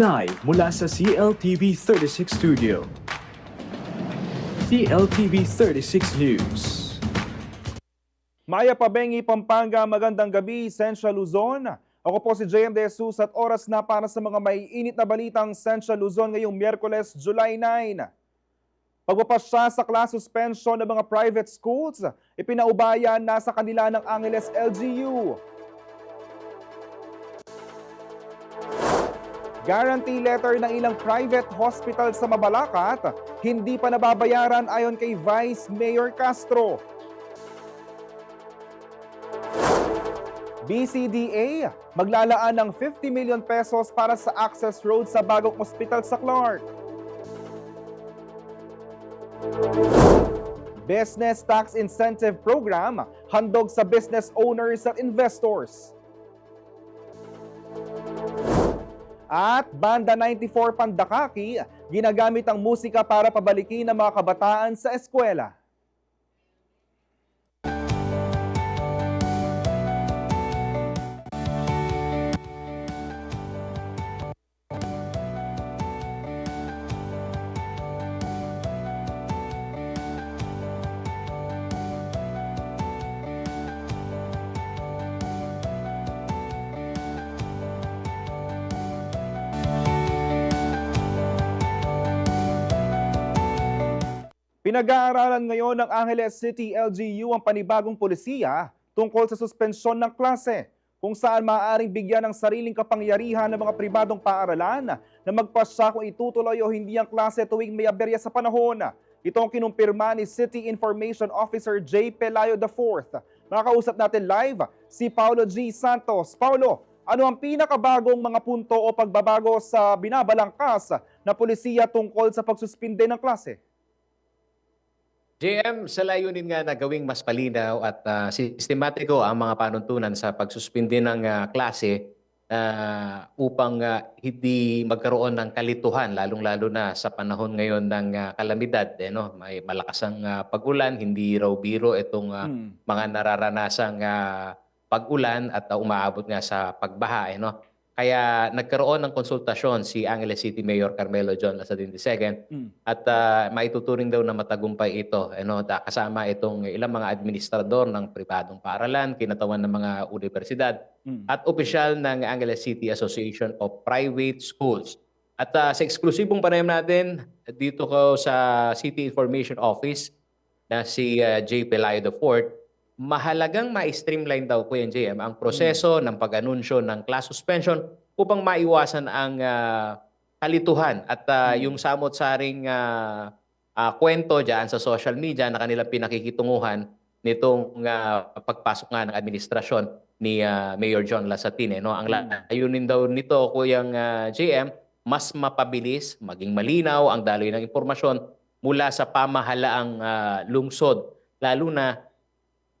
Live mula sa CLTV 36 Studio. CLTV 36 News. Maya Pabengi, Pampanga, magandang gabi, Central Luzon. Ako po si JM De Jesus at oras na para sa mga maiinit na balitang Central Luzon ngayong Miyerkules, July 9. Pagpapasya sa class suspension ng mga private schools, ipinaubayan na sa kanila ng Angeles LGU. Guarantee letter ng ilang private hospital sa Mabalacat, hindi pa nababayaran ayon kay Vice Mayor Castro. BCDA, maglalaan ng 50 million pesos para sa access road sa bagong ospital sa Clark. Business Tax Incentive Program, handog sa business owners at investors. At Banda 94 Pandakaki, ginagamit ang musika para pabalikin ang mga kabataan sa eskwela. Pinag-aaralan ngayon ng Angeles City LGU ang panibagong polisiya tungkol sa suspensyon ng klase, kung saan maaaring bigyan ng sariling kapangyarihan ng mga pribadong paaralan na magpasya kung itutuloy o hindi ang klase tuwing may aberya sa panahon. Ito ang kinumpirma ni City Information Officer J. Pelayo IV. Makakausap natin live si Paulo G. Santos. Paulo, ano ang pinakabagong mga punto o pagbabago sa binabalangkas na polisiya tungkol sa pagsuspinde ng klase? JM, sa layunin nga na gawing mas palinaw at sistematiko ang mga panuntunan sa pagsuspindi ng klase upang hindi magkaroon ng kalituhan, lalong-lalo na sa panahon ngayon ng kalamidad. No? May malakas ang pag-ulan, hindi raw biro itong mga nararanasang pag-ulan at umaabot nga sa pagbaha. No? Kaya nagkaroon ng konsultasyon si Angeles City Mayor Carmelo John Lasadin II at maituturing daw na matagumpay ito. Kasama itong ilang mga administrador ng pribadong paaralan, kinatawan ng mga universidad at opisyal ng Angeles City Association of Private Schools. At sa eksklusibong panayam natin dito ko sa City Information Office na si J. Pelayo IV, mahalagang ma-streamline daw po yan, JM, ang proseso ng pag-anunsyo ng class suspension upang maiwasan ang kalituhan at yung samot-saring kwento dyan sa social media na kanilang pinakikitunguhan nitong pagpasok nga ng administrasyon ni Mayor John Lasatine. No? Ang layunin daw nito, Kuyang JM, mas mapabilis, maging malinaw ang daloy ng impormasyon mula sa pamahalaang lungsod, lalo na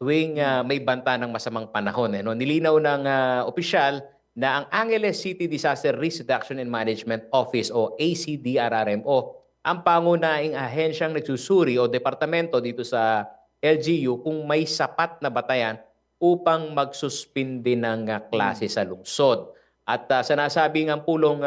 tuwing may banta ng masamang panahon. Nilinaw ng opisyal na ang Angeles City Disaster Risk Reduction and Management Office o ACDRRMO ang pangunahing ahensyang nagsusuri o departamento dito sa LGU kung may sapat na batayan upang magsuspindi ng klase sa lungsod. At sa nasabing ang pulong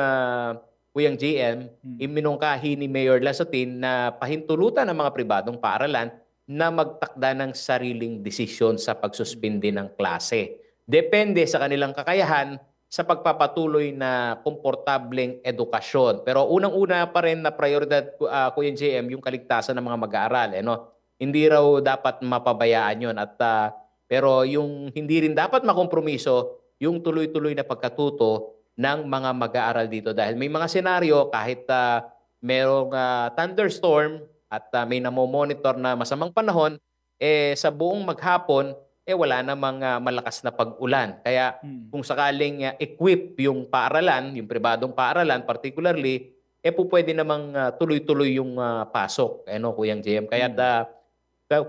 Kuyang JM, iminungkahi ni Mayor Lasatin na pahintulutan ng mga pribadong paaralan na magtakda ng sariling desisyon sa pagsuspindi ng klase. Depende sa kanilang kakayahan sa pagpapatuloy na komportableng edukasyon. Pero unang-una pa rin na prioridad, Kuya JM, yung kaligtasan ng mga mag-aaral. Hindi raw dapat mapabayaan yun. Pero yung hindi rin dapat makompromiso, yung tuloy-tuloy na pagkatuto ng mga mag-aaral dito. Dahil may mga senaryo kahit merong thunderstorm, at may namomonitor na masamang panahon, sa buong maghapon, wala namang malakas na pag-ulan. Kaya kung sakaling equip yung paaralan, yung pribadong paaralan particularly, pwede namang tuloy-tuloy yung pasok, Kuyang JM. Kaya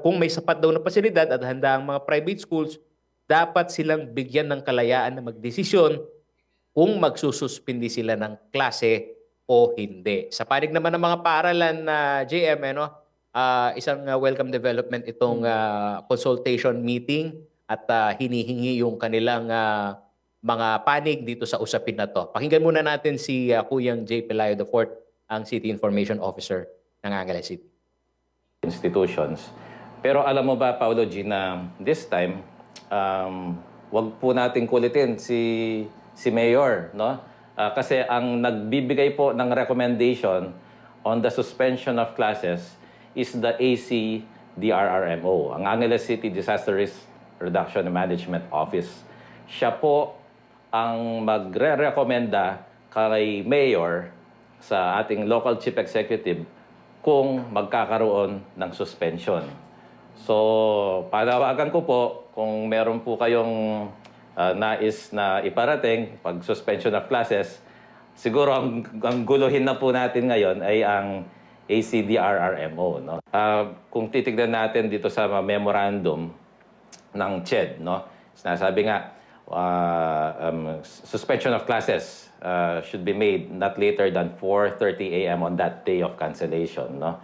kung may sapat daw na pasilidad at handa ang mga private schools, dapat silang bigyan ng kalayaan na magdesisyon kung magsususpindi sila ng klase o hindi. Sa panig naman ng mga paaralan na JM, isang welcome development itong consultation meeting at hinihingi yung kanilang mga panig dito sa usapin na to. Pakinggan muna natin si Kuyang J. Pelayo IV, ang City Information Officer ng Angeles City. Institutions. Pero alam mo ba, Paolo G, na this time, wag po nating kulitin si Mayor, no? Kasi ang nagbibigay po ng recommendation on the suspension of classes is the ACDRRMO, ang Angeles City Disaster Risk Reduction and Management Office. Siya po ang magre-recommenda kay Mayor sa ating local chief executive kung magkakaroon ng suspension. So, panawagan ko po kung meron po kayong nais na iparating pag suspension of classes, siguro ang guluhin na po natin ngayon ay ang ACDRRMO. No? Kung titignan natin dito sa memorandum ng CHED, no? Sinasabi nga, suspension of classes should be made not later than 4:30 a.m. on that day of cancellation, no?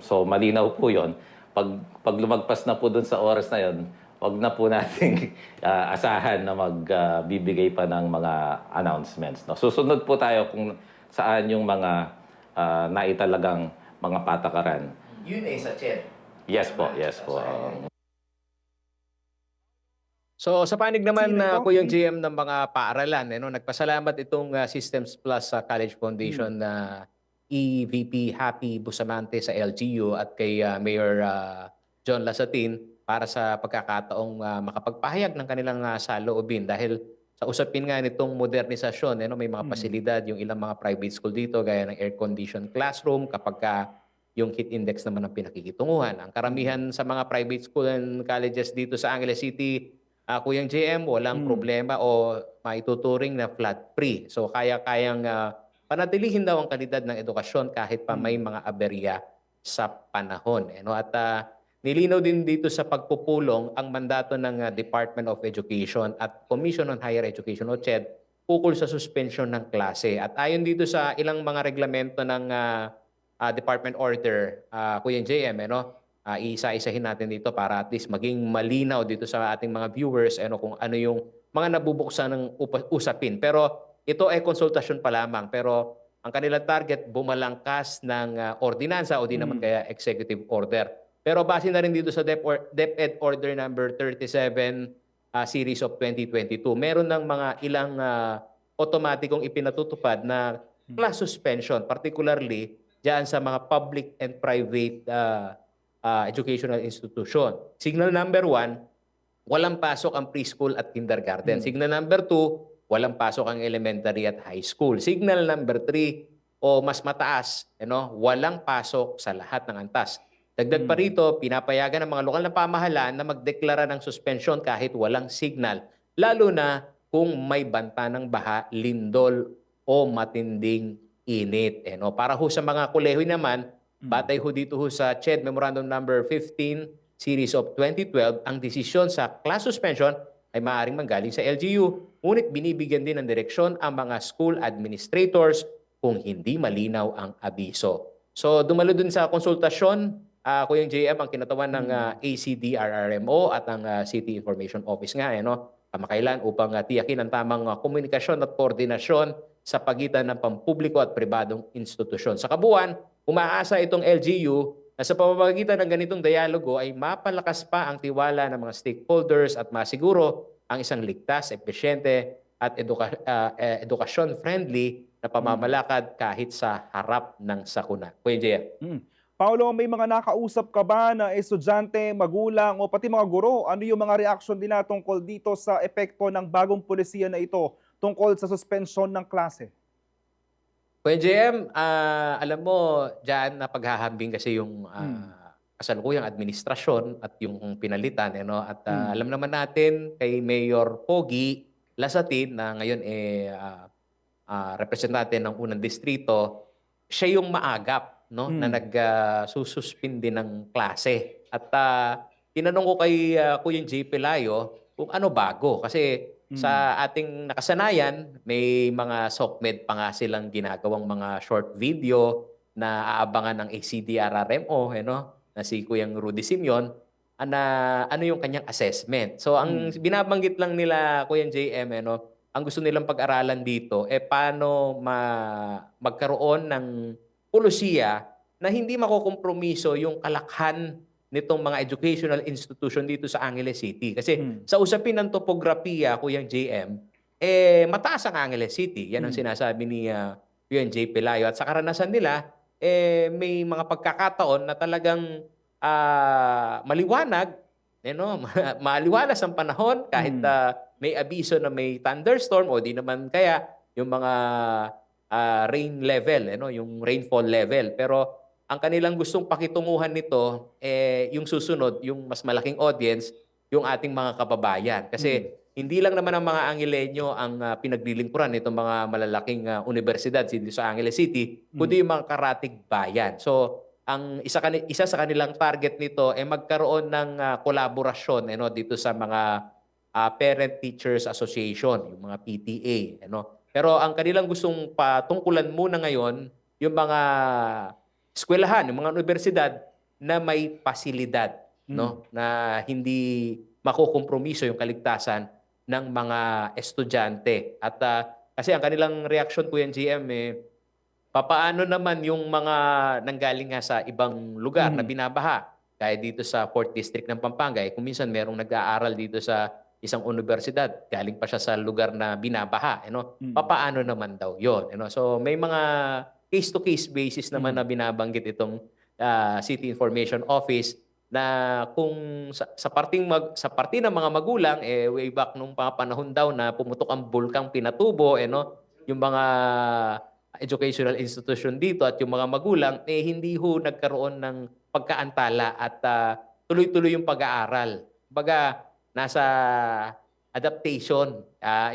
So malinaw po 'yon. Pag lumagpas na po dun sa oras na 'yon, wag na po nating asahan na magbibigay pa ng mga announcements, no? Susunod po tayo kung saan yung mga naitalagang mga patakaran. Yun ay sa CHED. Yes po, yes po. So sa panig naman Sino ito? Kuyang GM ng mga paaralan, nagpasalamat itong Systems Plus sa College Foundation na EVP Happy Bustamante sa LGU at kay Mayor John Lasatin para sa pagkakataong makapagpahayag ng kanilang saloobin dahil sa usapin nga nitong modernisasyon, may mga pasilidad yung ilang mga private school dito gaya ng air-conditioned classroom kapag yung heat index naman ang pinakikitunguhan. Ang karamihan sa mga private school and colleges dito sa Angeles City, Kuyang JM, walang problema o maituturing na flood-free. So kaya-kayang panatilihin daw ang kalidad ng edukasyon kahit pa may mga aberya sa panahon. At nilinaw din dito sa pagpupulong ang mandato ng Department of Education at Commission on Higher Education o CHED ukol sa suspension ng klase. At ayon dito sa ilang mga reglamento ng Department Order, Kuyang JM, isa-isahin natin dito para at least maging malinaw dito sa ating mga viewers kung ano yung mga nabubuksan ng usapin. Pero ito ay konsultasyon pa lamang. Pero ang kanilang target, bumalangkas ng ordinansa o di naman kaya executive order. Pero base na rin dito sa DepEd Order number 37 series of 2022, meron ng mga ilang otomatikong ipinatutupad na class suspension, particularly diyan sa mga public and private educational institution. Signal number 1, walang pasok ang preschool at kindergarten. Signal number 2, walang pasok ang elementary at high school. Signal number 3, o mas mataas, walang pasok sa lahat ng antas. Dagdag pa rito, pinapayagan ng mga lokal na pamahalaan na magdeklara ng suspension kahit walang signal, lalo na kung may banta ng baha, lindol o matinding init. Para ho sa mga kolehiyo naman, batay ho dito ho sa CHED Memorandum number 15 series of 2012, ang desisyon sa class suspension ay maaaring manggaling sa LGU. Ngunit binibigyan din ng direksyon ang mga school administrators kung hindi malinaw ang abiso. So dumalo dun sa konsultasyon, Kuyang JM, ang kinatawan ng ACDRRMO at ang City Information Office nga, kamakailan upang tiyakin ang tamang komunikasyon at koordinasyon sa pagitan ng pampubliko at pribadong institusyon. Sa kabuuan, umaasa itong LGU na sa pamamagitan ng ganitong dialogo ay mapalakas pa ang tiwala ng mga stakeholders at masiguro ang isang ligtas, epesyente at edukasyon-friendly na pamamalakad kahit sa harap ng sakuna. Kuya JM. Paolo, may mga nakausap ka ba na estudyante, magulang o pati mga guro? Ano yung mga reaksyon nila tungkol dito sa epekto ng bagong pulisiya na ito tungkol sa suspension ng klase? Kuya JM, alam mo, dyan na paghahambing kasi yung kasalukuyang administrasyon at yung pinalitan. At alam naman natin kay Mayor Pogi Lasatin na ngayon representante ng unang distrito, siya yung maagap na nagsususpindi ng klase. At tinanong ko kay Kuya J. Pelayo kung ano bago. Kasi sa ating nakasanayan, may mga SOCMED pa nga silang ginagawang mga short video na aabangan ng ACDRRMO, na si Kuyang Rudy Simeon. na ano yung kanyang assessment. So ang binabanggit lang nila Kuya JM ang gusto nilang pag-aralan dito paano magkaroon ng pulisiya na hindi makokompromiso yung kalakhan nitong mga educational institution dito sa Angeles City. Kasi sa usapin ng topografiya, Kuya JM, mataas ang Angeles City. Yan ang sinasabi ni Kuya J. Pelayo. At sa karanasan nila, may mga pagkakataon na talagang maliwanag, maliwalas ang panahon kahit may abiso na may thunderstorm o di naman kaya yung mga rain level, yung rainfall level. Pero ang kanilang gustong pakitunguhan nito, yung susunod, yung mas malaking audience, yung ating mga kababayan. Kasi hindi lang naman ang mga Angelenyo ang pinaglilingkuran nitong mga malalaking universidad dito sa Angeles City, kundi yung mga karatig bayan. So, ang isa sa kanilang target nito ay magkaroon ng kolaborasyon dito sa mga Parent Teachers Association, yung mga PTA. Pero ang kanilang gustong patungkulan muna ngayon, yung mga eskwelahan, yung mga universidad na may pasilidad, na hindi makukompromiso yung kaligtasan ng mga estudyante. At kasi ang kanilang reaksyon po yan, GM, papaano naman yung mga nanggaling nga sa ibang lugar na binabaha? Kaya dito sa 4th District ng Pampanga, kung minsan merong nag-aaral dito sa isang universidad, galing pa siya sa lugar na binabaha. Papaano naman daw yun? So may mga case-to-case basis naman na binabanggit itong City Information Office na kung sa parte ng mga magulang way back nung panahon daw na pumutok ang bulkang Pinatubo yung mga educational institution dito at yung mga magulang hindi ho nagkaroon ng pagkaantala at tuloy-tuloy yung pag-aaral. Baga nasa adaptation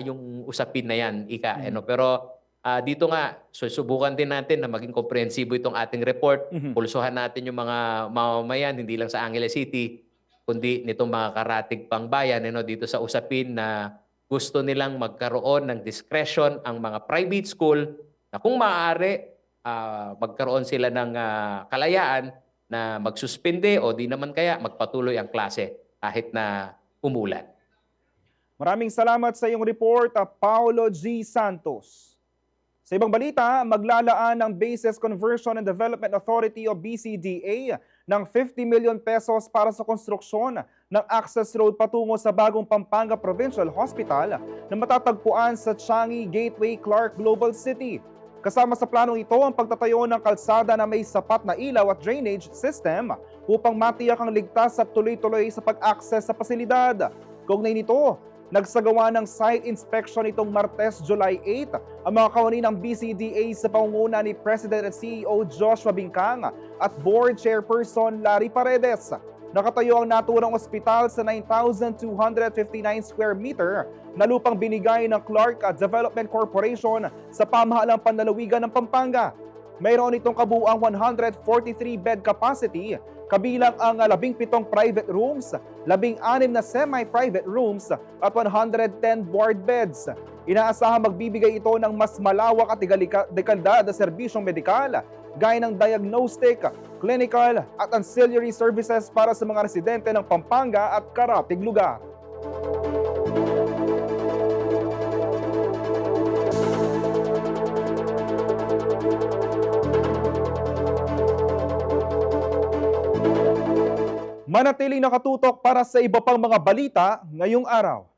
yung usapin na yan pero dito nga, susubukan din natin na maging komprehensibo itong ating report. Pulsuhan natin yung mga mamamayan, hindi lang sa Angeles City, kundi nitong mga karatig pangbayan dito sa usapin na gusto nilang magkaroon ng discretion ang mga private school na kung maaari, magkaroon sila ng kalayaan na magsuspende o di naman kaya magpatuloy ang klase kahit na umulan. Maraming salamat sa iyong report, Paulo G. Santos. Sa ibang balita, maglalaan ng Bases Conversion and Development Authority o BCDA ng 50 million pesos para sa konstruksyon ng access road patungo sa bagong Pampanga Provincial Hospital na matatagpuan sa Changi Gateway Clark Global City. Kasama sa planong ito ang pagtatayo ng kalsada na may sapat na ilaw at drainage system upang matiyak ang ligtas at tuloy-tuloy sa pag-access sa pasilidad. Kaugnay nito, nagsagawa ng site inspection itong Martes, July 8 ang mga kawani ng BCDA sa pangunguna ni President at CEO Joshua Bingkang at Board Chairperson Larry Paredes. Nakatayo ang naturang ospital sa 9,259 square meter na lupang binigay ng Clark Development Corporation sa pamahalang panlalawigan ng Pampanga. Mayroon itong kabuuang 143-bed capacity, kabilang ang 17 private rooms, 16 na semi-private rooms at 110 board beds. Inaasahang magbibigay ito ng mas malawak at dekalidad na serbisyong medikal, gaya ng diagnostic, clinical at ancillary services para sa mga residente ng Pampanga at karatig lugar. Manatiling nakatutok para sa iba pang mga balita ngayong araw.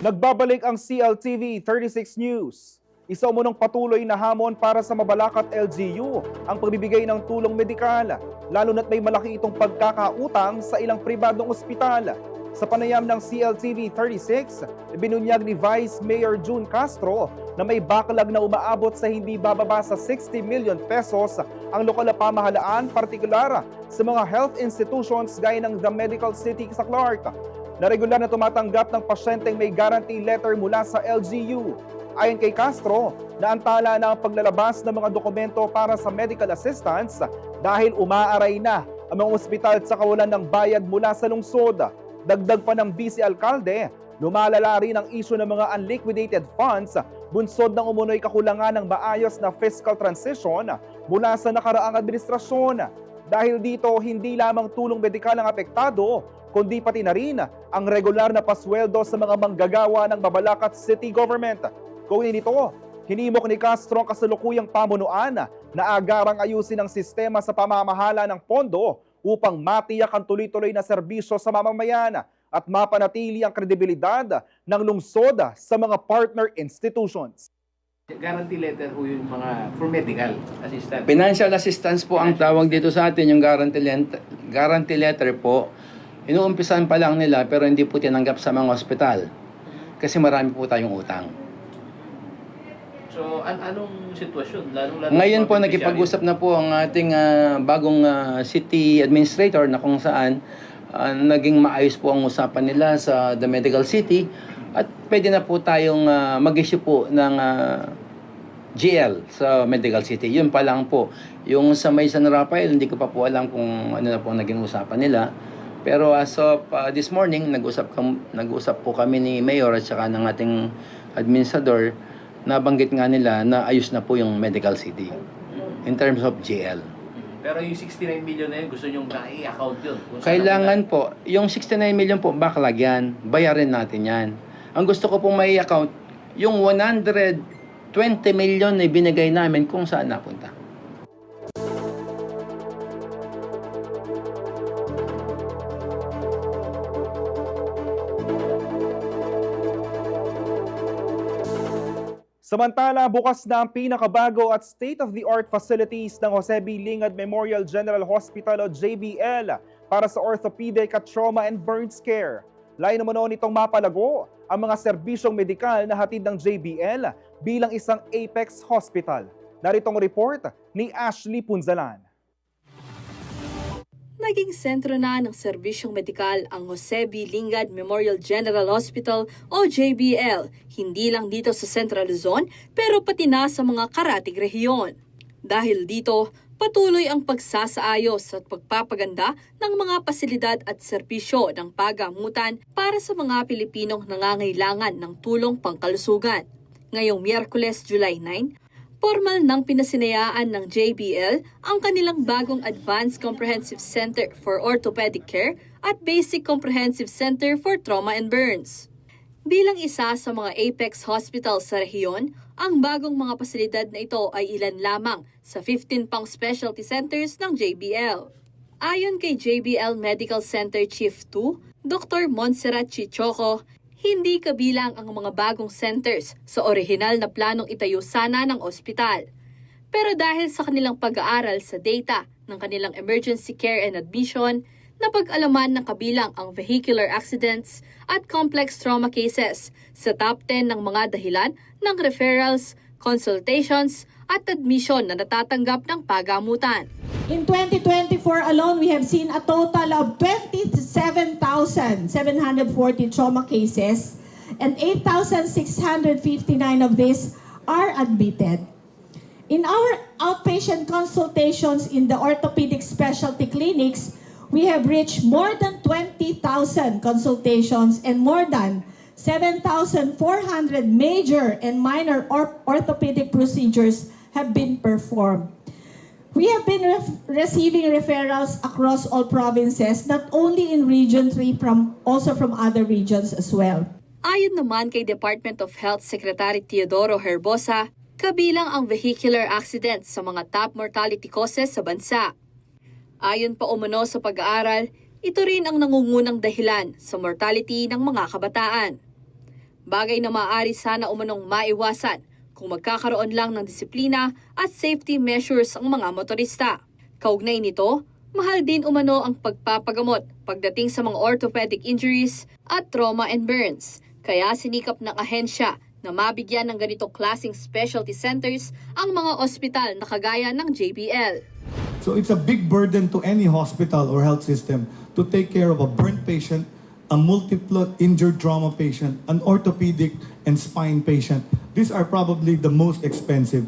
Nagbabalik ang CLTV 36 News. Isa umunong patuloy na hamon para sa Mabalacat LGU ang pagbibigay ng tulong medikal, lalo na't may malaki itong pagkakautang sa ilang pribadong ospital. Sa panayam ng CLTV 36, binunyag ni Vice Mayor June Castro na may backlog na umaabot sa hindi bababa sa 60 million pesos ang lokal na pamahalaan, partikular sa mga health institutions gaya ng The Medical City sa Clark, na regular na tumatanggap ng pasyenteng may guarantee letter mula sa LGU. Ayon kay Castro, naantala na ang paglalabas ng mga dokumento para sa medical assistance dahil umaaray na ang mga ospital sa kawalan ng bayad mula sa lungsod. Dagdag pa ng Vice Alcalde, lumalala rin ang isyu ng mga unliquidated funds, bunsod ng umunoy kakulangan ng maayos na fiscal transition mula sa nakaraang administrasyon. Dahil dito, hindi lamang tulong medikal ang apektado, kundi pati na rin ang regular na pasweldo sa mga manggagawa ng Mabalacat City Government. Kaugnay nito, hinimok ni Castro ang kasalukuyang pamunuan na agarang ayusin ang sistema sa pamamahala ng pondo upang matiyak ang tuloy-tuloy na serbisyo sa mamamayan at mapanatili ang kredibilidad ng lungsod sa mga partner institutions. Guarantee letter po yung mga for medical assistance. Financial assistance po ang tawag dito sa atin, yung guarantee letter po. Inuumpisan pa lang nila pero hindi po tinanggap sa mga ospital kasi marami po tayong utang. So, anong sitwasyon? Ngayon po, nakipag-usap na po ang ating bagong city administrator na kung saan naging maayos po ang usapan nila sa The Medical City at pwede na po tayong mag-issue po ng GL sa Medical City. Yun pa lang po. Yung sa may San Rafael, hindi ko pa po alam kung ano na po naging usapan nila. Pero as of this morning, nag-usap po kami ni Mayor at saka ng ating administrador. Nabanggit nga nila na ayos na po yung Medical City in terms of GL. Pero yung 69 million na yun, gusto nyong na-i-account yun? Kailangan po, yung 69 million po, backlog yan. Bayarin natin yan. Ang gusto ko pong may account, yung 120 million na binigay namin kung saan napunta. Samantala, bukas na ang pinakabago at state-of-the-art facilities ng Jose B. Lingad Memorial General Hospital o JBL para sa orthopedic at trauma and burns care. Layo naman noon itong mapalago ang mga serbisyong medikal na hatid ng JBL bilang isang Apex Hospital. Narito ang report ni Ashley Punzalan. Naging sentro na ng serbisyong medikal ang Jose B. Lingad Memorial General Hospital o JBL, hindi lang dito sa Central Luzon pero pati na sa mga karatig rehiyon. Dahil dito, patuloy ang pagsasaayos at pagpapaganda ng mga pasilidad at serbisyo ng pagamutan para sa mga Pilipinong nangangailangan ng tulong pangkalusugan. Ngayong Miyerkules, July 9, formal nang pinasinayaan ng JBL ang kanilang bagong Advanced Comprehensive Center for Orthopedic Care at Basic Comprehensive Center for Trauma and Burns. Bilang isa sa mga Apex Hospital sa rehiyon, ang bagong mga pasilidad na ito ay ilan lamang sa 15 pang specialty centers ng JBL. Ayon kay JBL Medical Center Chief 2, Dr. Montserrat Chichoco, hindi kabilang ang mga bagong centers sa orihinal na planong itayo sana ng ospital. Pero dahil sa kanilang pag-aaral sa data ng kanilang emergency care and admission, napag-alaman na kabilang ang vehicular accidents at complex trauma cases sa top 10 ng mga dahilan ng referrals, consultations at admission na natatanggap ng pagamutan. In 2024 alone, we have seen a total of 27,740 trauma cases and 8,659 of these are admitted. In our outpatient consultations in the orthopedic specialty clinics, we have reached more than 20,000 consultations and more than 7,400 major and minor orthopedic procedures have been performed. We have been receiving referrals across all provinces, not only in Region 3, also from other regions as well. Ayon naman kay Department of Health Secretary Teodoro Herbosa, kabilang ang vehicular accidents sa mga top mortality causes sa bansa. Ayon pa umano sa pag-aaral, ito rin ang nangungunang dahilan sa mortality ng mga kabataan. Bagay na maaari sana umanong maiwasan kung magkakaroon lang ng disiplina at safety measures ang mga motorista. Kaugnay nito, mahal din umano ang pagpapagamot pagdating sa mga orthopedic injuries at trauma and burns. Kaya sinikap ng ahensya na mabigyan ng ganitong klaseng specialty centers ang mga ospital na kagaya ng JBL. So it's a big burden to any hospital or health system to take care of a burn patient, a multiple injured trauma patient, an orthopedic and spine patient. These are probably the most expensive.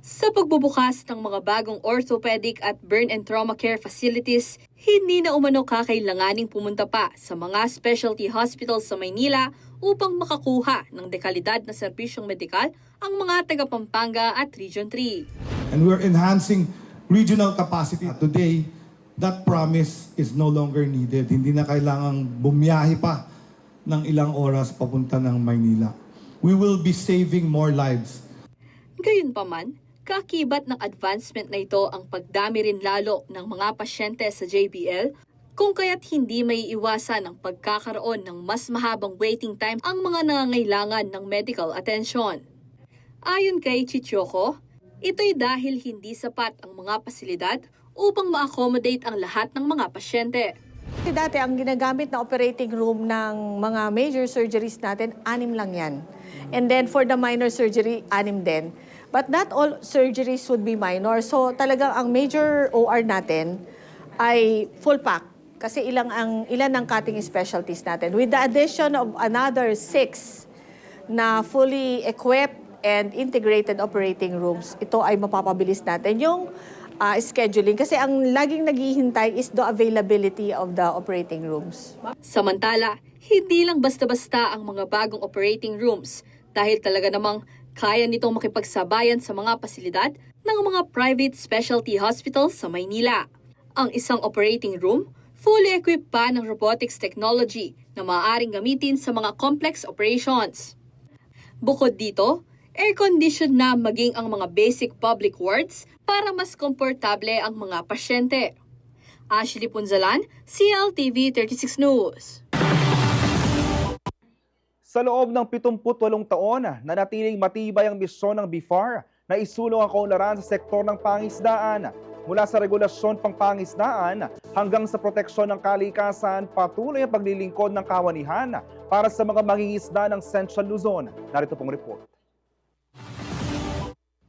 Sa pagbubukas ng mga bagong orthopedic at burn and trauma care facilities, hindi na umano kakailanganing pumunta pa sa mga specialty hospitals sa Maynila upang makakuha ng dekalidad na serbisyong medikal ang mga taga Pampanga at Region 3. And we're enhancing regional capacity. Today, that promise is no longer needed. Hindi na kailangang bumiyahe pa ng ilang oras papunta ng Maynila. We will be saving more lives. Gayunpaman, kakibat ng advancement na ito ang pagdami rin lalo ng mga pasyente sa JBL, kung kaya't hindi may iwasan ang pagkakaroon ng mas mahabang waiting time ang mga nangangailangan ng medical attention. Ayon kay Chichoko, ito'y dahil hindi sapat ang mga pasilidad upang ma-accommodate ang lahat ng mga pasyente. Dati ang ginagamit na operating room ng mga major surgeries natin, 6 lang yan. And then for the minor surgery, 6 din. But not all surgeries would be minor. So talagang ang major OR natin ay full pack. Kasi ilan ang cutting specialties natin. With the addition of another 6 na fully equipped and integrated operating rooms, ito ay mapapabilis natin yung scheduling. Kasi ang laging naghihintay is the availability of the operating rooms. Samantala, hindi lang basta-basta ang mga bagong operating rooms dahil talaga namang kaya nitong makipagsabayan sa mga pasilidad ng mga private specialty hospitals sa Maynila. Ang isang operating room, fully equipped pa ng robotics technology na maaaring gamitin sa mga complex operations. Bukod dito, air-conditioned na maging ang mga basic public wards para mas komportable ang mga pasyente. Ashley Punzalan, CLTV 36 News. Sa loob ng 78 taon, nanatiling matibay ang misyon ng BIFAR na isulong ang kaunlaran sa sektor ng pangisdaan. Mula sa regulasyon pang pangisdaan hanggang sa proteksyon ng kalikasan, patuloy ang paglilingkod ng kawanihan para sa mga mangingisda ng Central Luzon. Narito pong report.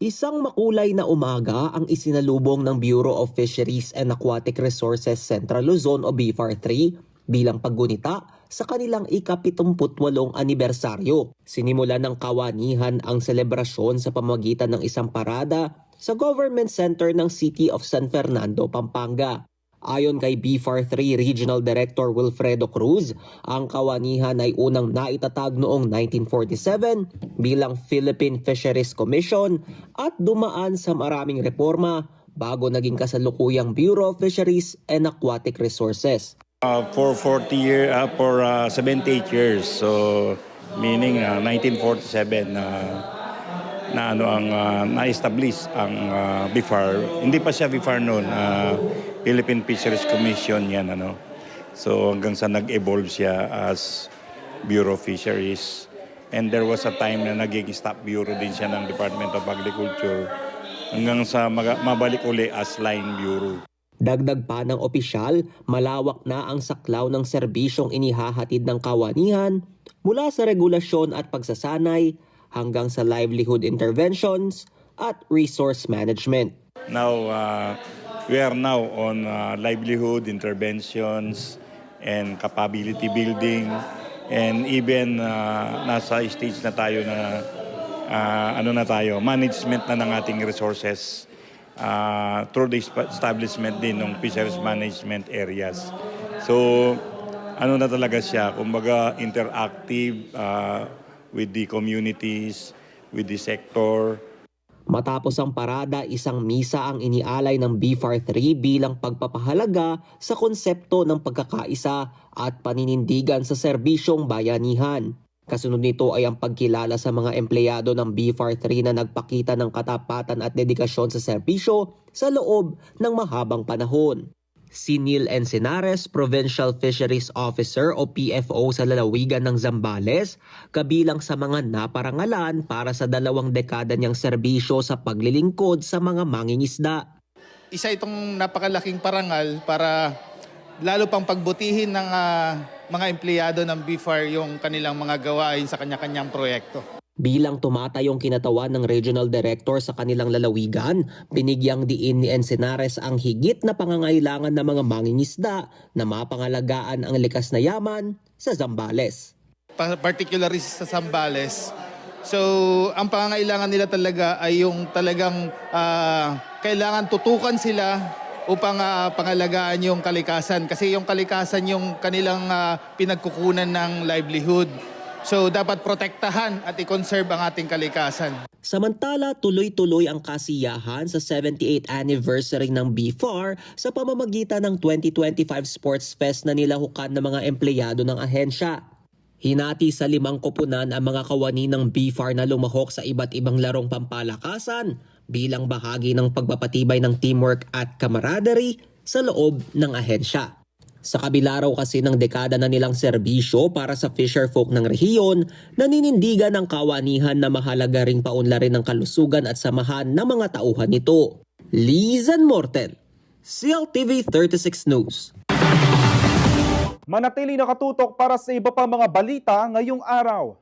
Isang makulay na umaga ang isinalubong ng Bureau of Fisheries and Aquatic Resources Central Luzon o BIFAR 3 bilang paggunita sa kanilang ika-78 anibersaryo. Sinimula ng kawanihan ang selebrasyon sa pamamagitan ng isang parada sa Government Center ng City of San Fernando, Pampanga. Ayon kay BIFAR 3 Regional Director Wilfredo Cruz, ang kawanihan ay unang naitatag noong 1947 bilang Philippine Fisheries Commission at dumaan sa maraming reforma bago naging kasalukuyang Bureau of Fisheries and Aquatic Resources. For 78 years, so meaning 1947 na na-establish ang BIFAR. Hindi pa siya BIFAR noon, Philippine Fisheries Commission yan So hanggang sa nag-evolve siya as Bureau of Fisheries. And there was a time na naging staff bureau din siya ng Department of Agriculture hanggang sa mabalik uli as line bureau. Dagdag pa ng opisyal, malawak na ang saklaw ng serbisyong inihahatid ng kawanihan mula sa regulasyon at pagsasanay hanggang sa livelihood interventions at resource management. Now, we are now on livelihood interventions and capability building, and even nasa stage na tayo na management na ng ating resources through the establishment din ng fisheries management areas. So, na talaga siya, kumbaga interactive with the communities, with the sector. Matapos ang parada, isang misa ang inialay ng BIFAR 3 bilang pagpapahalaga sa konsepto ng pagkakaisa at paninindigan sa serbisyong bayanihan. Kasunod nito ay ang pagkilala sa mga empleyado ng BIFAR 3 na nagpakita ng katapatan at dedikasyon sa serbisyo sa loob ng mahabang panahon. Si Neil Encinares, Provincial Fisheries Officer o PFO sa lalawigan ng Zambales, kabilang sa mga naparangalan para sa 2 dekada niyang serbisyo sa paglilingkod sa mga mangingisda. Isa itong napakalaking parangal para lalo pang pagbutihin ng mga empleyado ng BIFAR yung kanilang mga gawain sa kanya-kanyang proyekto. Bilang tumatayong kinatawan ng regional director sa kanilang lalawigan, binigyang diin ni Encinares ang higit na pangangailangan ng mga mangingisda na mapangalagaan ang likas na yaman sa Zambales. Particularly sa Zambales, so ang pangangailangan nila talaga ay yung talagang kailangan tutukan sila upang pangalagaan yung kalikasan. Kasi yung kalikasan yung kanilang pinagkukunan ng livelihood. So dapat protektahan at i-conserve ang ating kalikasan. Samantala, tuloy-tuloy ang kasiyahan sa 78th anniversary ng BIFAR sa pamamagitan ng 2025 Sports Fest na nilahukan ng mga empleyado ng ahensya. Hinati sa 5 koponan ang mga kawani ng BIFAR na lumahok sa iba't ibang larong pampalakasan bilang bahagi ng pagpapatibay ng teamwork at camaraderie sa loob ng ahensya. Sa kabila raw kasi ng dekada na nilang serbisyo para sa fisherfolk ng rehiyon, naninindigan ng kawanihan na mahalaga ring paunlarin ng kalusugan at samahan ng mga tauhan nito. Lizan Morten, CLTV 36 News. Manatili nakatutok para sa iba pang mga balita ngayong araw.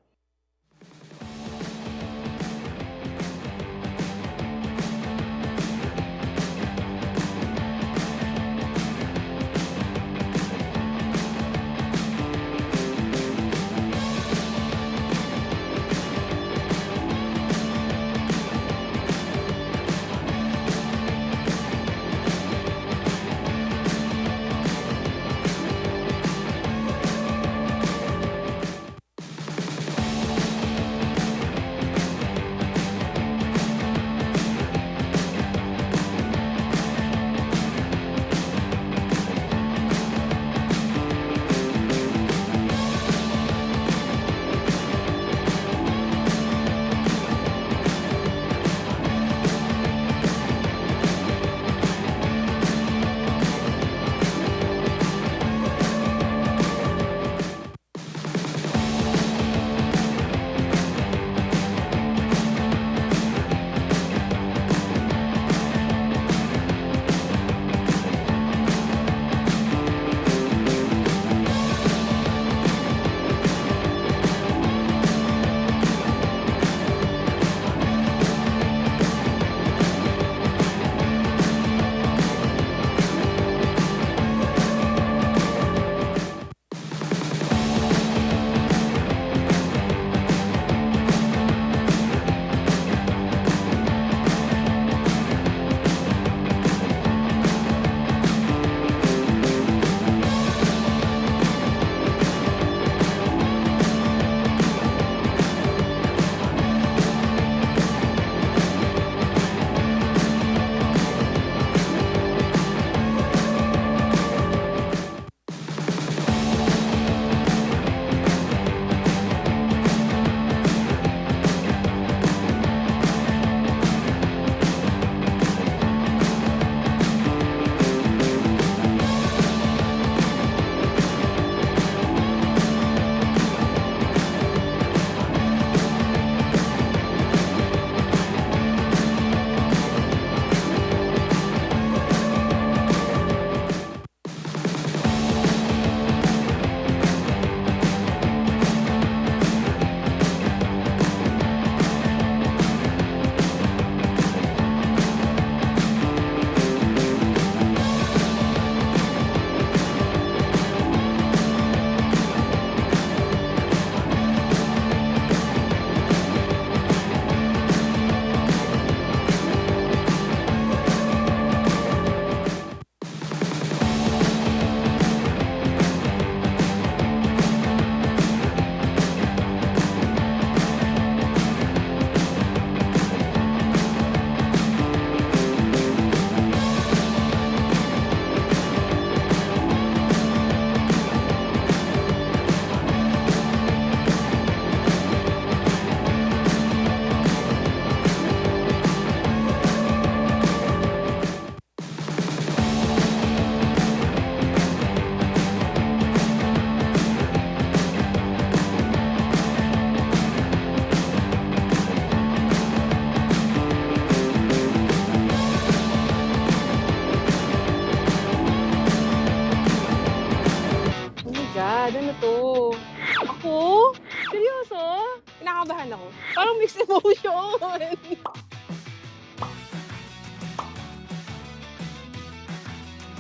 Kinakabahan ako. Parang mixed emotion.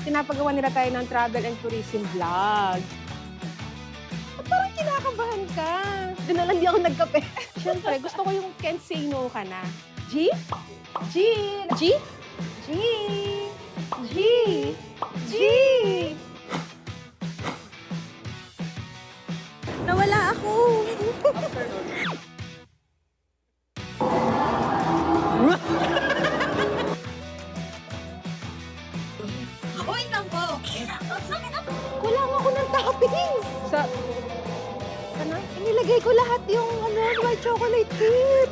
Pinapagawa nila tayo ng travel and tourism vlog. At parang kinakabahan ka. Doon na lang di ako nagkape. Siyempre, gusto ko yung can't say no ka na. G? G? G? G? G? G? Nawala ako. Wait lang po. Kulang ako ng toppings. Inilagay ko lahat yung white chocolate chip.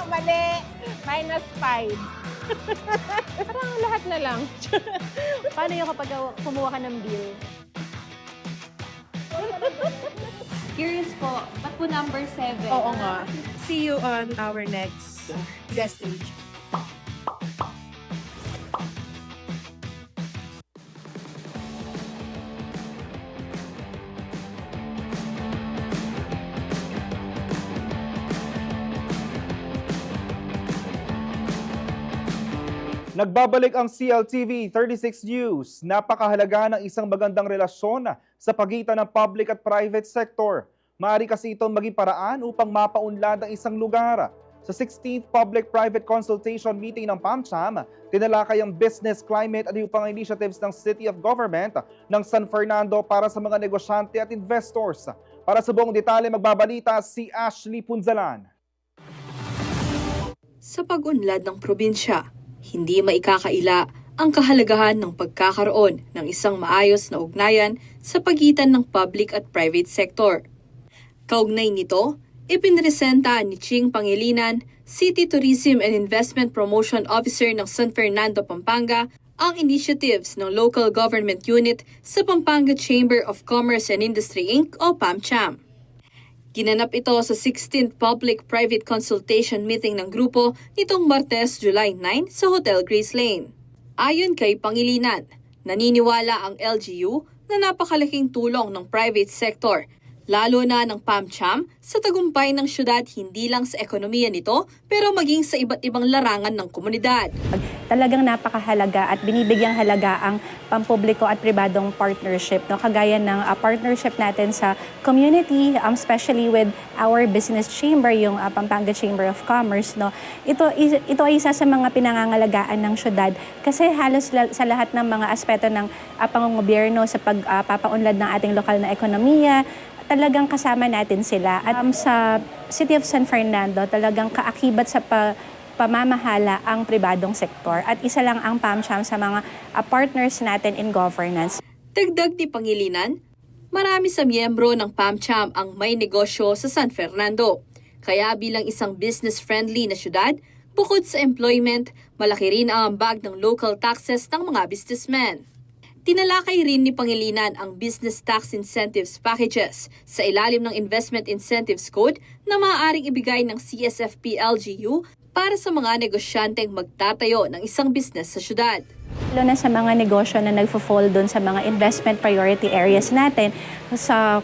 Mali. -5. Parang lahat na lang. Paano yung kapag kumuha ka ng bill? Curious po, ba't po number 7? Oo nga. See you on our next destination. Nagbabalik ang CLTV 36 News. Napakahalaga ng isang magandang relasyon sa pagitan ng public at private sector. Maaari kasi itong maging paraan upang mapaunlad ang isang lugar. Sa 16th Public-Private Consultation Meeting ng PAMCHAM, tinalakay ang business climate at yung initiatives ng City of Government ng San Fernando para sa mga negosyante at investors. Para sa buong detalye, magbabalita si Ashley Punzalan. Sa pag-unlad ng probinsya, hindi maikakaila ang kahalagahan ng pagkakaroon ng isang maayos na ugnayan sa pagitan ng public at private sector. Kaugnay nito, ipinresenta ni Ching Pangilinan, City Tourism and Investment Promotion Officer ng San Fernando, Pampanga, ang initiatives ng Local Government Unit sa Pampanga Chamber of Commerce and Industry Inc. o PAMCHAM. Ginanap ito sa 16th Public-Private Consultation Meeting ng grupo nitong Martes, July 9 sa Hotel Grace Lane. Ayon kay Pangilinan, naniniwala ang LGU na napakalaking tulong ng private sector, lalo na ng PAMCHAM, sa tagumpay ng syudad hindi lang sa ekonomiya nito pero maging sa iba't ibang larangan ng komunidad. Talagang napakahalaga at binibigyang halaga ang pampubliko at pribadong partnership, no? Kagaya ng partnership natin sa community, especially with our business chamber, yung Pampanga Chamber of Commerce. No? Ito ay isa sa mga pinangangalagaan ng syudad kasi halos sa lahat ng mga aspeto ng pangungobyerno sa pagpapaunlad ng ating lokal na ekonomiya, talagang kasama natin sila. At sa City of San Fernando, talagang kaakibat sa pamamahala ang pribadong sektor at isa lang ang PAMCHAM sa mga partners natin in governance. Dagdag ni Pangilinan, marami sa miyembro ng PAMCHAM ang may negosyo sa San Fernando. Kaya bilang isang business-friendly na syudad, bukod sa employment, malaki rin ang ambag ng local taxes ng mga businessmen. Tinalakay rin ni Pangilinan ang Business Tax Incentives Packages sa ilalim ng Investment Incentives Code na maaaring ibigay ng CSFP-LGU para sa mga negosyanteng magtatayo ng isang business sa syudad. Lalo na sa mga negosyo na nagfo-fall doon sa mga investment priority areas natin,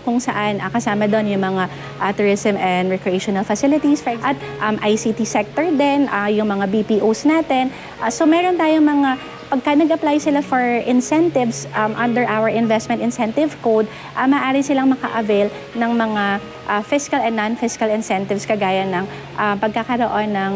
kung saan kasama doon yung mga tourism and recreational facilities at ICT sector din, yung mga BPOs natin. So meron tayong mga, pagka nag-apply sila for incentives under our investment incentive code, maaari silang maka-avail ng mga fiscal and non-fiscal incentives kagaya ng pagkakaroon ng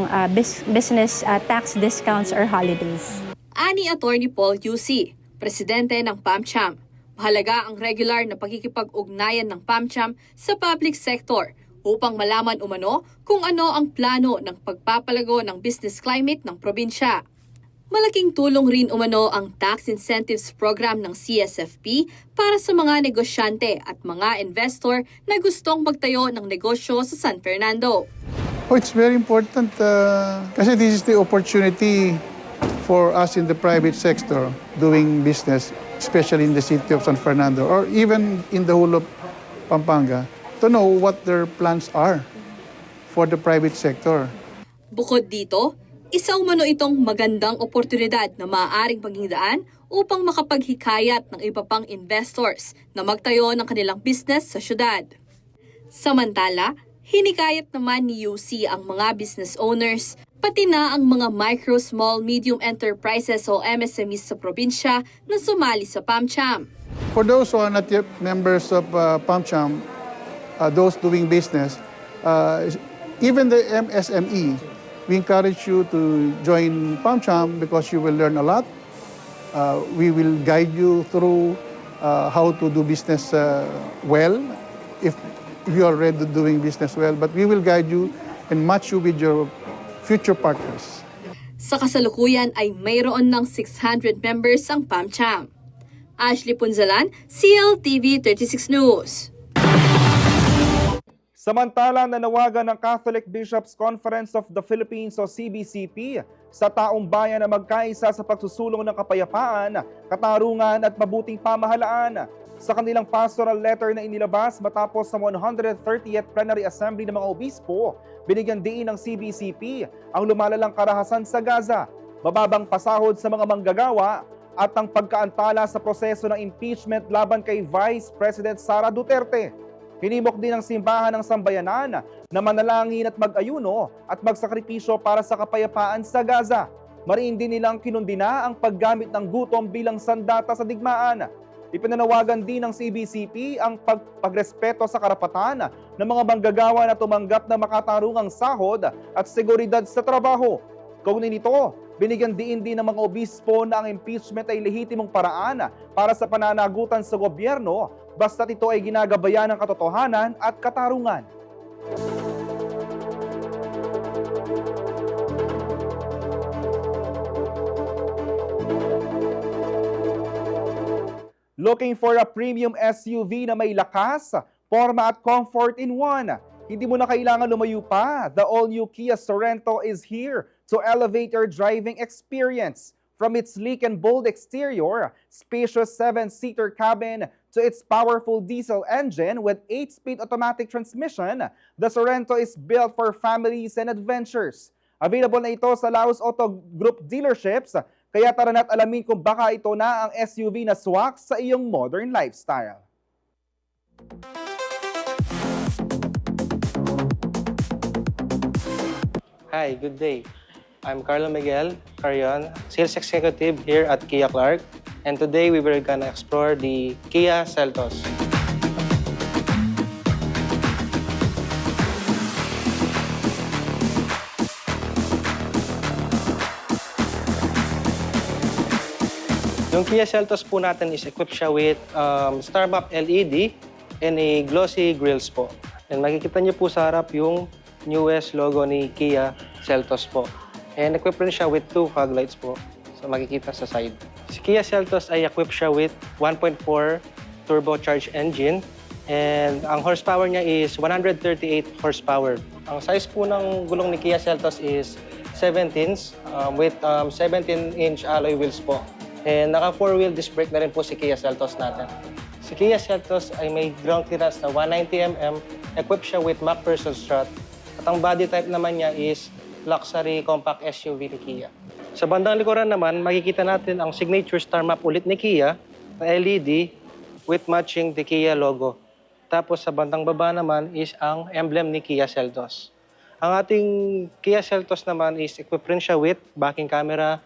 business tax discounts or holidays. Ani Attorney Paul Yusi, presidente ng PAMCHAM, mahalaga ang regular na pagkikipag-ugnayan ng PAMCHAM sa public sector upang malaman umano kung ano ang plano ng pagpapalago ng business climate ng probinsya. Malaking tulong rin umano ang tax incentives program ng CSFP para sa mga negosyante at mga investor na gustong magtayo ng negosyo sa San Fernando. Oh, it's very important kasi this is the opportunity for us in the private sector doing business, especially in the city of San Fernando or even in the whole of Pampanga, to know what their plans are for the private sector. Bukod dito, isa umano itong magandang oportunidad na maaaring maging daan upang makapaghikayat ng iba pang investors na magtayo ng kanilang business sa syudad. Samantala, hinikayat naman ni UC ang mga business owners, pati na ang mga micro, small, medium enterprises o MSMEs sa probinsya na sumali sa PAMCHAM. For those who are not yet members of PAMCHAM, those doing business, even the MSME, we encourage you to join PAMCHAM because you will learn a lot. We will guide you through how to do business well, if you are already doing business well, but we will guide you and match you with your future partners. Sa kasalukuyan ay mayroon ng 600 members ang PAMCHAM. Ashley Punzalan, CLTV 36 News. Samantala, nanawagan ng Catholic Bishops' Conference of the Philippines o CBCP sa taong bayan na magkaisa sa pagsusulong ng kapayapaan, katarungan at mabuting pamahalaan. Sa kanilang pastoral letter na inilabas matapos sa 130th Plenary Assembly ng mga Obispo, binigyan diin ng CBCP ang lumalalang karahasan sa Gaza, bababang pasahod sa mga manggagawa at ang pagkaantala sa proseso ng impeachment laban kay Vice President Sara Duterte. Hinimok din ng simbahan ng sambayanan na manalangin at mag-ayuno at magsakripisyo para sa kapayapaan sa Gaza. Mariin din nilang kinundina ang paggamit ng gutom bilang sandata sa digmaan. Ipinanawagan din ng CBCP ang pagrespeto sa karapatan ng mga manggagawa na tumanggap ng makatarungang sahod at seguridad sa trabaho. Kaugnay nito, binigyan din ng mga obispo na ang impeachment ay lehitimong paraan para sa pananagutan sa gobyerno basta't ito ay ginagabayan ng katotohanan at katarungan. Looking for a premium SUV na may lakas, forma at comfort in one? Hindi mo na kailangan lumayo pa. The all-new Kia Sorento is here to elevate your driving experience. From its sleek and bold exterior, spacious 7-seater cabin, to its powerful diesel engine with 8-speed automatic transmission, the Sorento is built for families and adventures. Available na ito sa Laos Auto Group dealerships, kaya tara na't alamin kung baka ito na ang SUV na swak sa iyong modern lifestyle. Hi, good day. I'm Carlo Miguel Carion, Sales Executive here at Kia Clark. And today we were gonna explore the Kia Seltos. Yung Kia Seltos po natin is equipped siya with Star Map LED and a glossy grills po. And makikita niyo po sa harap yung newest logo ni Kia Seltos po. And equipped rin siya with 2 fog lights po. So makikita sa side. Si Kia Seltos ay equipped siya with 1.4 turbocharged engine. And ang horsepower niya is 138 horsepower. Ang size po ng gulong ni Kia Seltos is 17s with 17-inch alloy wheels po. And naka 4-wheel disc brake na rin po si Kia Seltos natin. Si Kia Seltos ay may ground clearance na 190mm, equipped siya with MacPherson strut. At ang body type naman niya is luxury compact SUV ni Kia. Sa bandang likuran naman, makikita natin ang signature star map ulit ni Kia na LED with matching the Kia logo. Tapos sa bandang baba naman is ang emblem ni Kia Seltos. Ang ating Kia Seltos naman is equipped rin siya with backing camera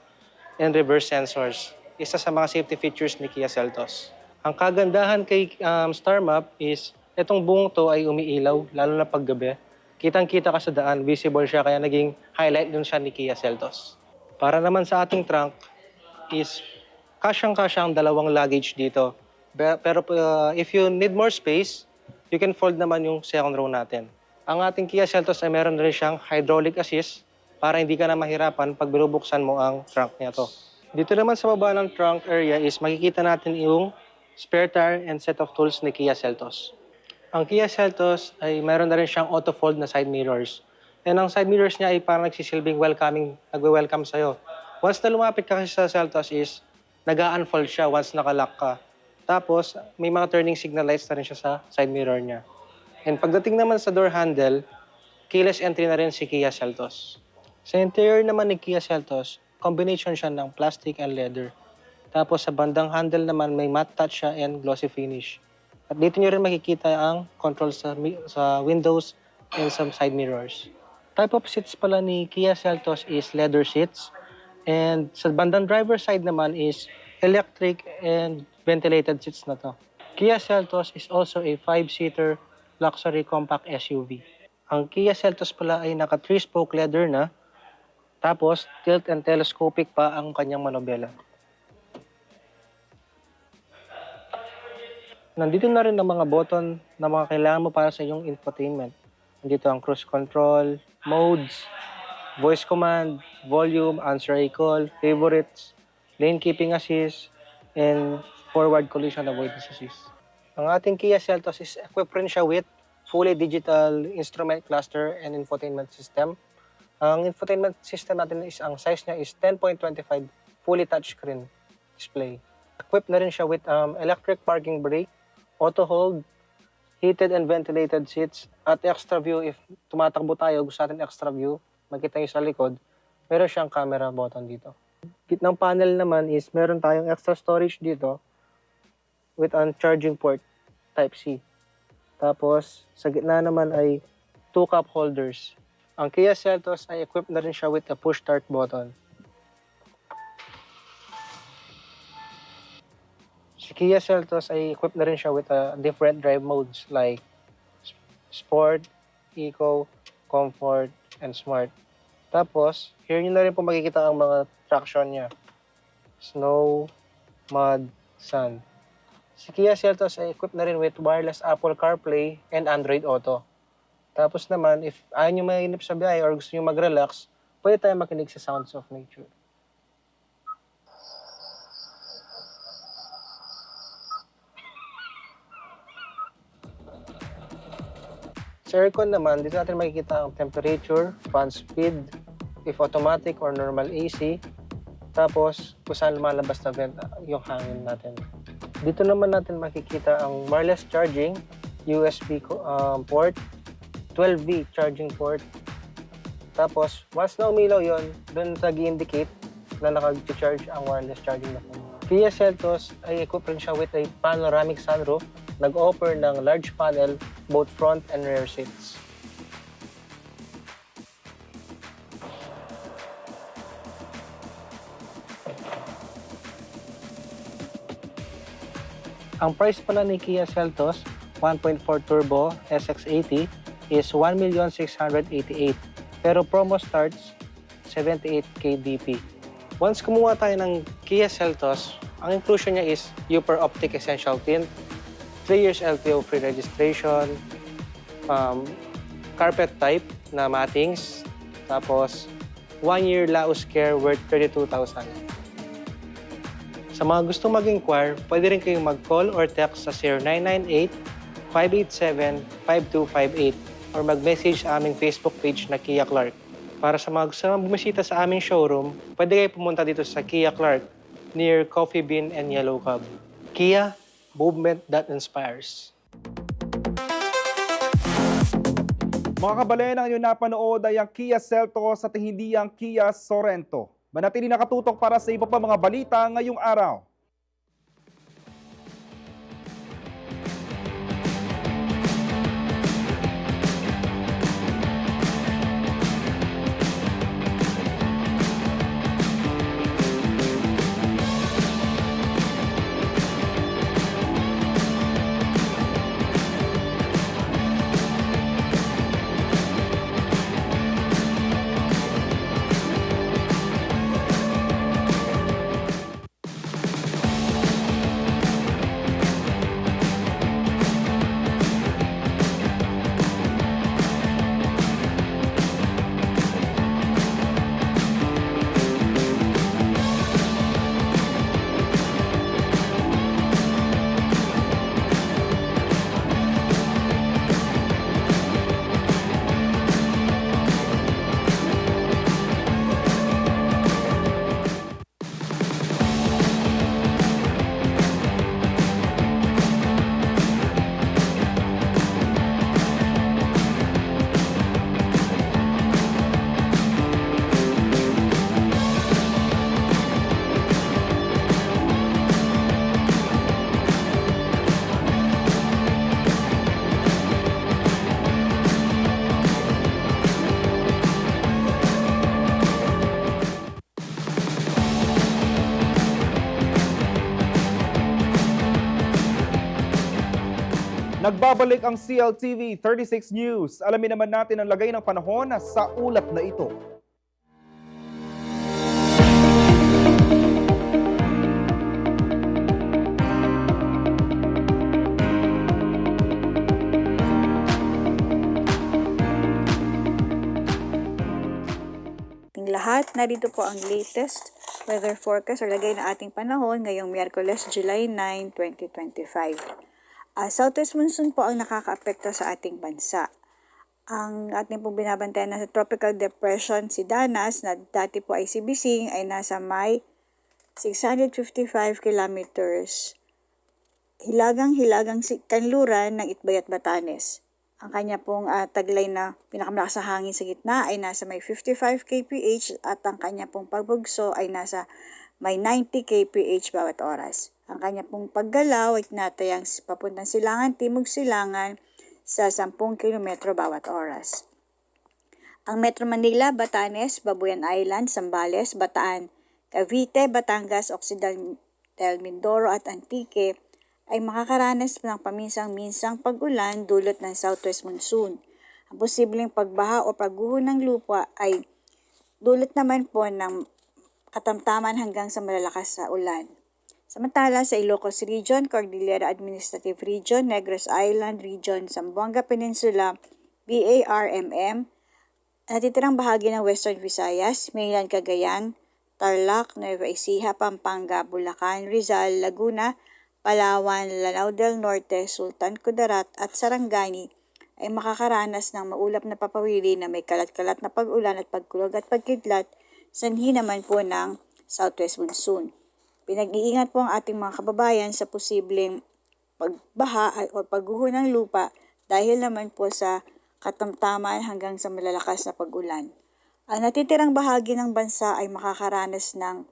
and reverse sensors. Isa sa mga safety features ni Kia Seltos. Ang kagandahan kay Star Map is itong buong to ay umiilaw, lalo na paggabi. Kitang-kita ka sa daan, visible siya, kaya naging highlight dun siya ni Kia Seltos. Para naman sa ating trunk is kasyang-kasya ang 2 luggage dito. Pero if you need more space, you can fold naman yung second row natin. Ang ating Kia Seltos ay meron rin siyang hydraulic assist para hindi ka na mahirapan pag binubuksan mo ang trunk niya to. Dito naman sa baba ng trunk area is makikita natin yung spare tire and set of tools ni Kia Seltos. Ang Kia Seltos ay meron na rin siyang auto-fold na side mirrors. And ang side mirrors niya ay parang nagsisilbing welcoming, nagwe-welcome sa'yo. Once na lumapit ka kasi sa Seltos is nag-unfold siya once nakalock ka. Tapos may mga turning signal lights na rin siya sa side mirror niya. And pagdating naman sa door handle, keyless entry na rin si Kia Seltos. Sa interior naman ni Kia Seltos, combination siya ng plastic and leather. Tapos sa bandang handle naman may matte touch siya and glossy finish. At dito nyo rin makikita ang control sa windows and some side mirrors. Type of seats pala ni Kia Seltos is leather seats. And sa bandang driver side naman is electric and ventilated seats na to. Kia Seltos is also a 5-seater luxury compact SUV. Ang Kia Seltos pala ay naka 3-spoke leather na, tapos tilt and telescopic pa ang kanyang manobela. Nandito na rin ang mga button na mga kailangan mo para sa iyong infotainment. Nandito ang cruise control, modes, voice command, volume, answer a call, favorites, lane keeping assist, and forward collision avoidance assist. Ang ating Kia Seltos is equipped rin siya with fully digital instrument cluster and infotainment system. Ang infotainment system natin is, ang size niya is 10.25 fully touchscreen display. Equipped na rin siya with electric parking brake, auto hold, heated and ventilated seats, at extra view. If tumatakbo tayo, gusto natin extra view, makita nyo sa likod, meron siyang camera button dito. Gitnang panel naman is meron tayong extra storage dito with an charging port Type-C. Tapos, sa gitna naman ay 2 cup holders. Ang Kia Seltos ay equipped na rin siya with a push start button. Si Kia Seltos ay equipped na rin siya with different drive modes like Sport, Eco, Comfort, and Smart. Tapos, here nyo na rin po makikita ang mga traction niya. Snow, Mud, Sand. Si Kia Seltos ay equipped na rin with wireless Apple CarPlay and Android Auto. Tapos naman, if ayaw nyo mainip sa biyahe or gusto nyo mag-relax, pwede tayo makinig sa sounds of nature. Sa aircon naman, dito natin makikita ang temperature, fan speed, if automatic or normal AC, tapos kung saan lumalabas na vent yung hangin natin. Dito naman natin makikita ang wireless charging, USB port, 12V charging port. Tapos, once na umilaw yon, doon nag-indicate na naka-charge ang wireless charging na phone. Kia Seltos ay equipped rin siya with a panoramic sunroof, nag-offer ng large panel, both front and rear seats. Ang price pala ni Kia Seltos, 1.4 Turbo SX80, is 1,688,000. Pero promo starts 78K DP. Once kumuha tayo ng Kia Seltos, ang inclusion niya is Upper Optic Essential Tint, 3 years LTO free registration, carpet type na mattings, tapos 1 year Laos Care worth 32,000. Sa mga gustong mag-inquire, pwede rin kayong mag-call or text sa 0998-587-5258 or mag-message sa aming Facebook page na Kia Clark. Para sa mga gusto naman bumisita sa aming showroom, pwede kayo pumunta dito sa Kia Clark near Coffee Bean and Yellow Cab. Kia, movement that inspires. Mga kababayan, ang inyong napanood ay ang Kia Seltos at hindi ang Kia Sorento. Manatili nakatutok para sa iba pa mga balita ngayong araw. Nagbabalik ang CLTV 36 News. Alamin naman natin ang lagay ng panahon sa ulat na ito. Lahat, narito po ang latest weather forecast o lagay na ating panahon ngayong Miyerkules, July 9, 2025. Southwest monsoon po ang nakakaapekto sa ating bansa. Ang ating pong binabantayan na sa tropical depression si Danas na dati po ay si Bising ay nasa may 655 kilometers hilagang kanluran ng Itbay at Batanes. Ang kanya pong taglay na pinakamalakas sa hangin sa gitna ay nasa may 55 kph at ang kanya pong pagbugso ay nasa may 90 kph bawat oras. Ang kanya pong paggalaw ay tinatayang papuntang silangan, timog silangan sa 10 km bawat oras. Ang Metro Manila, Batanes, Babuyan Island, Zambales, Bataan, Cavite, Batangas, Occidental Mindoro at Antique ay makakaranas ng paminsang-minsang pag-ulan dulot ng southwest monsoon. Ang posibleng pagbaha o pagguho ng lupa ay dulot naman po ng katamtaman hanggang sa malalakas sa ulan. Samantala sa Ilocos Region, Cordillera Administrative Region, Negros Island Region, Zamboanga Peninsula, BARMM, natitirang bahagi ng Western Visayas, Mainland Cagayan, Tarlac, Nueva Ecija, Pampanga, Bulacan, Rizal, Laguna, Palawan, Lanao del Norte, Sultan Kudarat at Sarangani ay makakaranas ng maulap na papawili na may kalat-kalat na pag-ulan at pagkulog at pagkidlat, sanhi naman po ng southwest monsoon. Pinag-iingat po ang ating mga kababayan sa posibleng pagbaha o pagguho ng lupa dahil naman po sa katamtaman hanggang sa malalakas na pag-ulan. Ang natitirang bahagi ng bansa ay makakaranas ng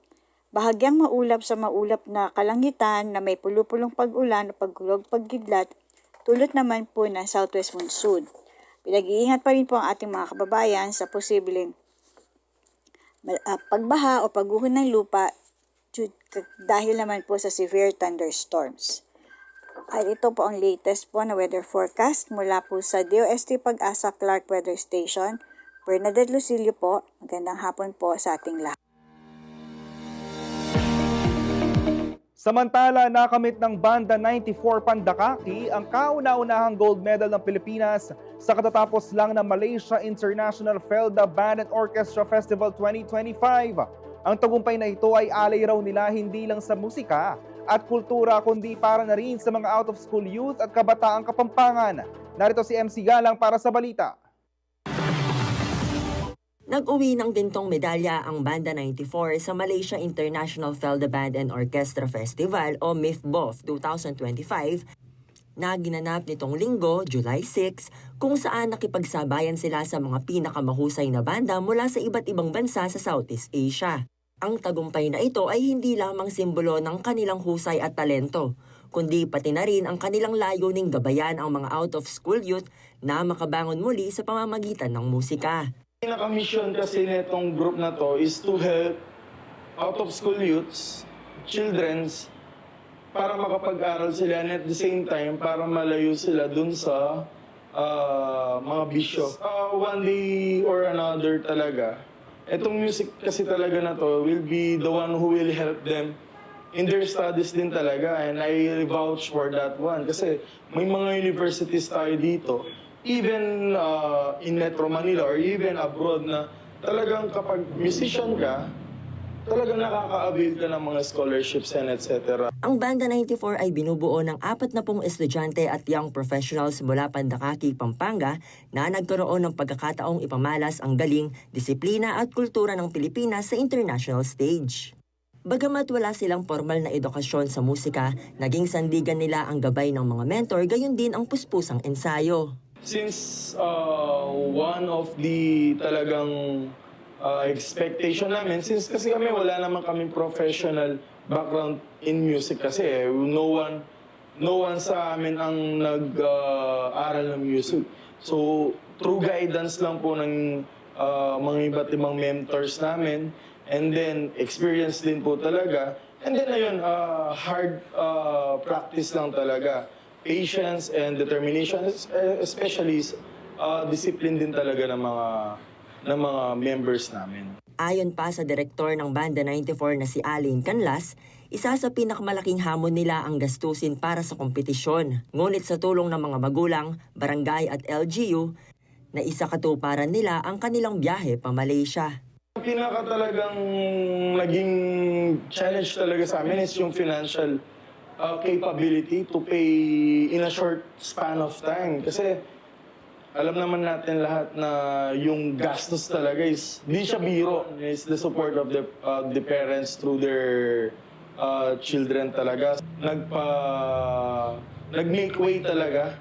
bahagyang maulap sa maulap na kalangitan na may pulupulong pag-ulan o pagkulog pagkidlat tulot naman po ng southwest monsoon. Pinag-iingat pa rin po ang ating mga kababayan sa posibleng pagbaha o pagguho ng lupa dahil naman po sa severe thunderstorms. At ito po ang latest po na weather forecast mula po sa DOST Pag-asa Clark Weather Station. Bernadette Lucilio po, magandang hapon po sa ating lahat. Samantala, nakamit ng Banda 94 Pandakaki ang kauna-unahang gold medal ng Pilipinas sa katatapos lang ng Malaysia International Felda Band and Orchestra Festival 2025. Ang tagumpay na ito ay alay raw nila hindi lang sa musika at kultura kundi para na rin sa mga out-of-school youth at kabataang Kapampangan. Narito si MC Galang para sa balita. Nag-uwi ng gintong medalya ang Banda 94 sa Malaysia International Felda Band and Orchestra Festival o MIFBOF 2025 na ginanap nitong linggo, July 6, kung saan nakipagsabayan sila sa mga pinakamahusay na banda mula sa iba't ibang bansa sa Southeast Asia. Ang tagumpay na ito ay hindi lamang simbolo ng kanilang husay at talento, kundi pati na rin ang kanilang layuning gabayan ang mga out-of-school youth na makabangon muli sa pamamagitan ng musika. Pinaka-mission kasi nitong group na to is to help out-of-school youths, childrens, para makapag-aral sila and at the same time para malayo sila dun sa mga bisyo. One day or another talaga, itong music kasi talaga na to will be the one who will help them in their studies din talaga, and I vouch for that one kasi may mga universities tayo dito, even in Metro Manila or even abroad na talagang kapag musician ka, talagang nakaka-avail ka ng mga scholarships and etc. Ang Banda 94 ay binubuo ng 40 estudyante at young professionals mula Pandakaki, Pampanga na nagkaroon ng pagkakataong ipamalas ang galing, disiplina at kultura ng Pilipinas sa international stage. Bagamat wala silang formal na edukasyon sa musika, naging sandigan nila ang gabay ng mga mentor, gayon din ang puspusang ensayo. Since one of the talagang expectation namin, since kasi kami wala naman kaming professional background in music kasi no one sa amin ang nag-aral ng music. So through guidance lang po ng mga iba't ibang mentors namin, and then experience din po talaga, and then ayun, hard practice lang talaga. patience and determination, especially discipline din talaga ng mga members namin. Ayon pa sa direktor ng Banda 94 na si Aline Canlas, isa sa pinakamalaking hamon nila ang gastusin para sa kompetisyon. Ngunit sa tulong ng mga magulang, barangay at LGU, na isa katuparan nila ang kanilang biyahe pa Malaysia. Ang pinaka talagang naging challenge talaga sa amin is yung financial capability to pay in a short span of time. Kasi alam naman natin lahat na yung gastos talaga is di siya biro. It's the support of the parents through their children talaga. Nag-make way talaga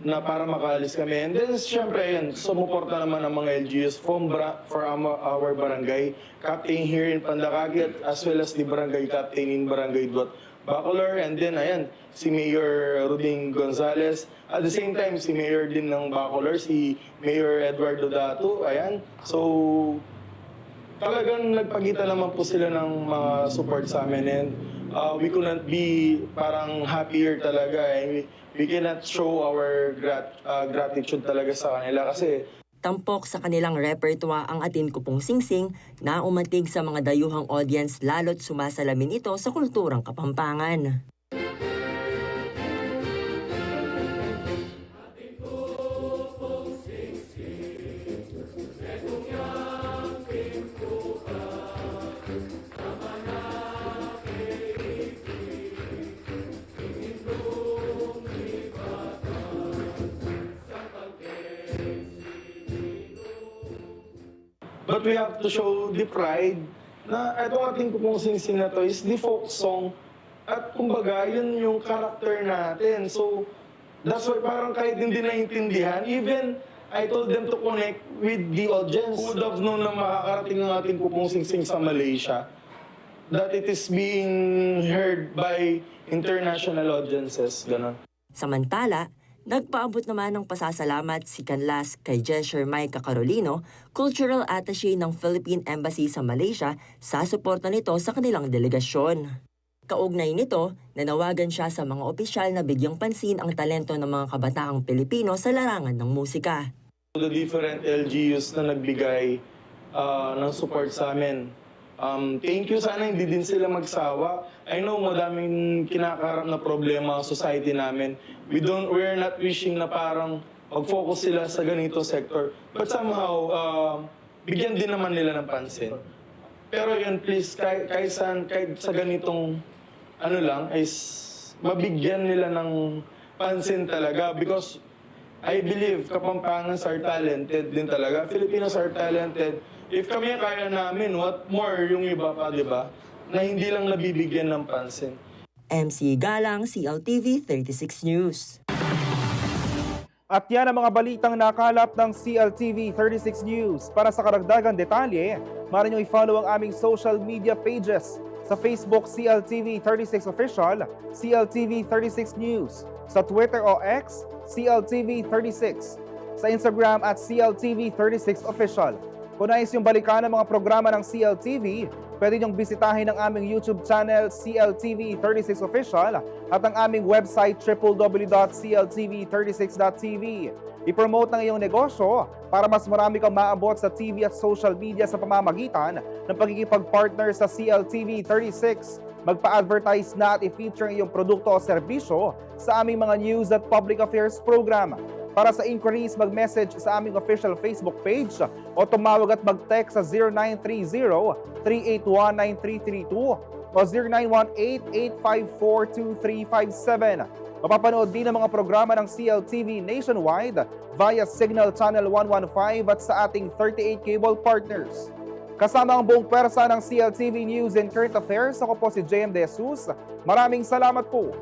na para makaalis kami. And then, syempre, yun, sumuporta naman ang mga LGUs for our barangay captain here in Pandakagit, as well as the barangay captain in Barangay Duat Bacolor. And then, ayan, si Mayor Ruding Gonzales. At the same time, si Mayor din ng Bacolor, si Mayor Eduardo Dato. Ayan. So, talagang nagpakita naman po sila ng mga support sa amin. And we could not be parang happier talaga. We cannot show our gratitude talaga sa kanila kasi Tampok sa kanilang repertoire ang Atin Ko Pong Singsing na umatig sa mga dayuhang audience lalo't sumasalamin ito sa kulturang Kapampangan. but we have to show the pride na itong Atin Ko Pong Singsing na to is the folk song at kumbaga yun yung character natin. So that's why parang kahit hindi naintindihan, even I told them to connect with the audience. Who would have known na makakarating ang Atin Ko Pong Singsing sa Malaysia, that it is being heard by international audiences. Ganon. Samantala, nagpaabot naman ng pasasalamat si Canlas kay Jesher Micah Carolino, Cultural Attaché ng Philippine Embassy sa Malaysia, sa suporta nito sa kanilang delegasyon. Kaugnay nito, nanawagan siya sa mga opisyal na bigyang pansin ang talento ng mga kabataang Pilipino sa larangan ng musika. The different LGUs na nagbigay ng support sa amin. Thank you, sana hindi din sila magsawa. I know madaming kinakaharap na problema ang society namin. We're not wishing na parang mag-focus sila sa ganito sector. But somehow, bigyan din naman nila ng pansin. Pero yun, please, kahit sa ganitong ano lang, is mabigyan nila ng pansin talaga. Because I believe Kapampangans are talented din talaga. Filipinos are talented. If kami kaya namin, what more yung iba pa, di ba? Na hindi lang nabibigyan ng pansin. MC Galang, CLTV 36 News. At yan ang mga balitang nakalap ng CLTV 36 News. Para sa karagdagang detalye, maaari nyo i-follow ang aming social media pages. Sa Facebook, CLTV 36 Official, CLTV 36 News. Sa Twitter o X, CLTV 36. Sa Instagram at CLTV 36 Official. Kung nais yung balikan ng mga programa ng CLTV, pwede niyong bisitahin ang aming YouTube channel CLTV 36 Official at ang aming website www.cltv36.tv. I-promote ng iyong negosyo para mas marami kang maabot sa TV at social media sa pamamagitan ng pagkikipag-partner sa CLTV 36. Magpa-advertise na at i-feature ang iyong produkto o serbisyo sa aming mga news at public affairs program. Para sa inquiries, mag-message sa aming official Facebook page o tumawag at mag-text sa 0930-381-9332 o 0918-854-2357. Mapapanood din ang mga programa ng CLTV nationwide via Signal Channel 115 at sa ating 38 cable partners. Kasama ang buong pwersa ng CLTV News and Current Affairs, ako po si JM De Jesus. Maraming salamat po.